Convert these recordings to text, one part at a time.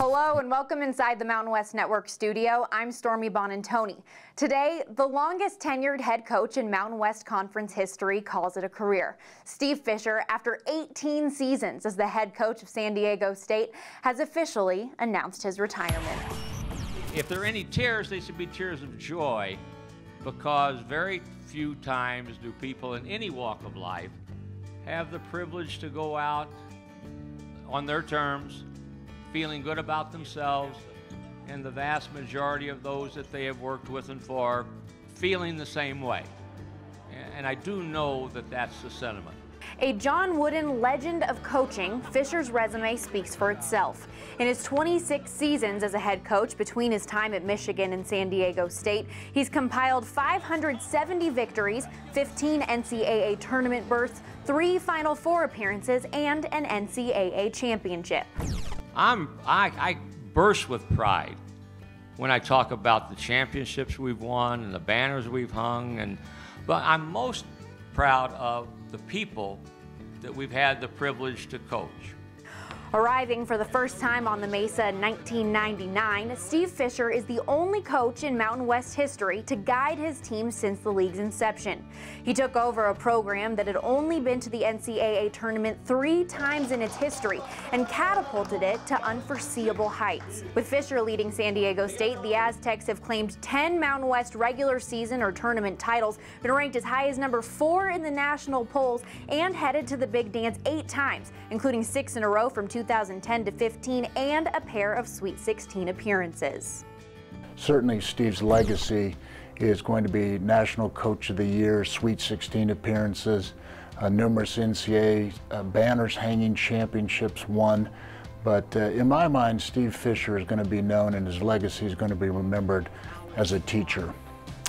Hello and welcome inside the Mountain West Network studio. I'm Stormy Bonantoni. Today, the longest tenured head coach in Mountain West Conference history calls it a career. Steve Fisher, after 18 seasons as the head coach of San Diego State, has officially announced his retirement. If there are any tears, they should be tears of joy, because very few times do people in any walk of life have the privilege to go out on their terms, feeling good about themselves, and the vast majority of those that they have worked with and for feeling the same way. And I do know that that's the sentiment. A John Wooden legend of coaching, Fisher's resume speaks for itself. In his 26 seasons as a head coach between his time at Michigan and San Diego State, he's compiled 570 victories, 15 NCAA tournament berths, 3 Final Four appearances, and an NCAA championship. I burst with pride when I talk about the championships we've won and the banners we've hung, but I'm most proud of the people that we've had the privilege to coach. Arriving for the first time on the Mesa in 1999, Steve Fisher is the only coach in Mountain West history to guide his team since the league's inception. He took over a program that had only been to the NCAA tournament 3 times in its history and catapulted it to unforeseeable heights. With Fisher leading San Diego State, the Aztecs have claimed 10 Mountain West regular season or tournament titles, been ranked as high as number 4 in the national polls, and headed to the Big Dance 8 times, including 6 in a row from 2010 to 15 and a pair of Sweet 16 appearances. Certainly Steve's legacy is going to be National Coach of the Year, Sweet 16 appearances, numerous NCAA banners hanging, championships won. But in my mind, Steve Fisher is going to be known, and his legacy is going to be remembered as a teacher,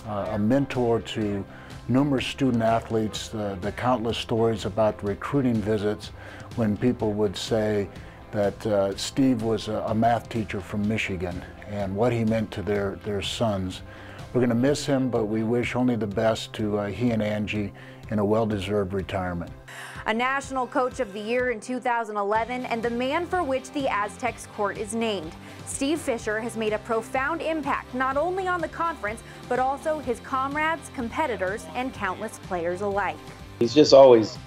a mentor to numerous student athletes, the countless stories about the recruiting visits when people would say that Steve was a math teacher from Michigan and what he meant to their sons. We're going to miss him, but we wish only the best to he and Angie in a well-deserved retirement. A National Coach of the Year in 2011 and the man for which the Aztecs court is named. Steve Fisher has made a profound impact not only on the conference, but also his comrades, competitors, and countless players alike. He's just always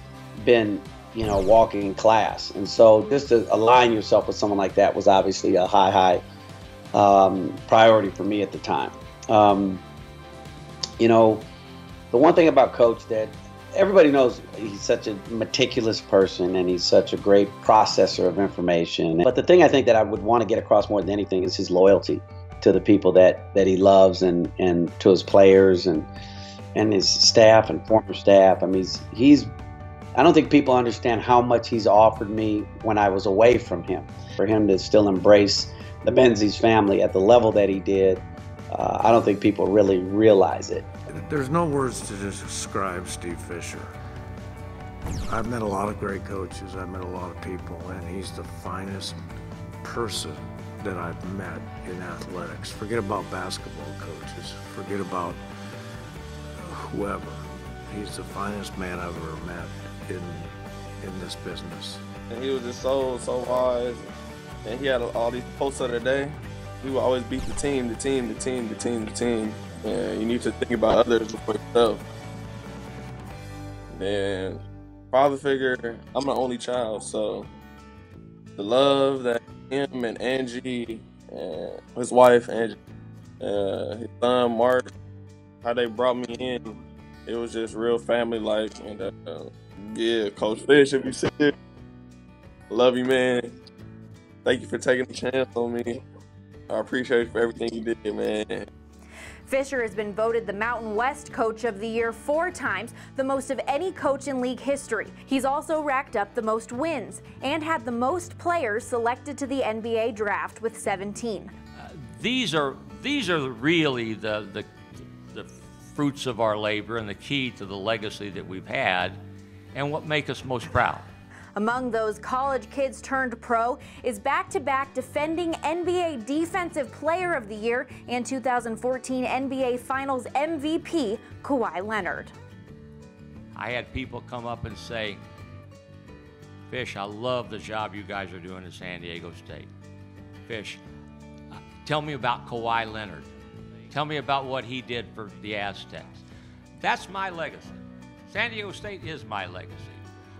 been, walking class. And so just to align yourself with someone like that was obviously a high priority for me at the time. The one thing about Coach that everybody knows, he's such a meticulous person and he's such a great processor of information. But the thing I think that I would want to get across more than anything is his loyalty to the people that he loves and to his players and his staff and former staff. I mean, I don't think people understand how much he's offered me when I was away from him. For him to still embrace the Menzies family at the level that he did, I don't think people really realize it. There's no words to describe Steve Fisher. I've met a lot of great coaches, I've met a lot of people, and he's the finest person that I've met in athletics. Forget about basketball coaches, forget about whoever. He's the finest man I've ever met in this business. And he was just so wise, and he had all these posts of the day. He would always beat the team. And you need to think about others before yourself. And father figure, I'm the only child, so the love that him and Angie and his wife Angie, his son Mark, how they brought me in, it was just real family-like. And yeah, Coach Fish, if you see it, love you, man. Thank you for taking the chance on me. I appreciate you for everything you did, man. Fisher has been voted the Mountain West Coach of the Year 4 times, the most of any coach in league history. He's also racked up the most wins and had the most players selected to the NBA draft with 17. These are really the fruits of our labor and the key to the legacy that we've had and what make us most proud. Among those college kids turned pro is back-to-back defending NBA Defensive Player of the Year and 2014 NBA Finals MVP, Kawhi Leonard. I had people come up and say, Fish, I love the job you guys are doing at San Diego State. Fish, tell me about Kawhi Leonard. Tell me about what he did for the Aztecs. That's my legacy. San Diego State is my legacy.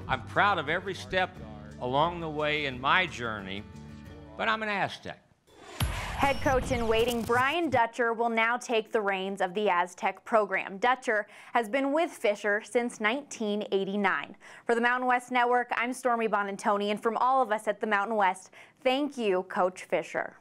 I'm proud of every step along the way in my journey, but I'm an Aztec. Head coach in waiting Brian Dutcher will now take the reins of the Aztec program. Dutcher has been with Fisher since 1989. For the Mountain West Network, I'm Stormy Bonantoni, and from all of us at the Mountain West, thank you, Coach Fisher.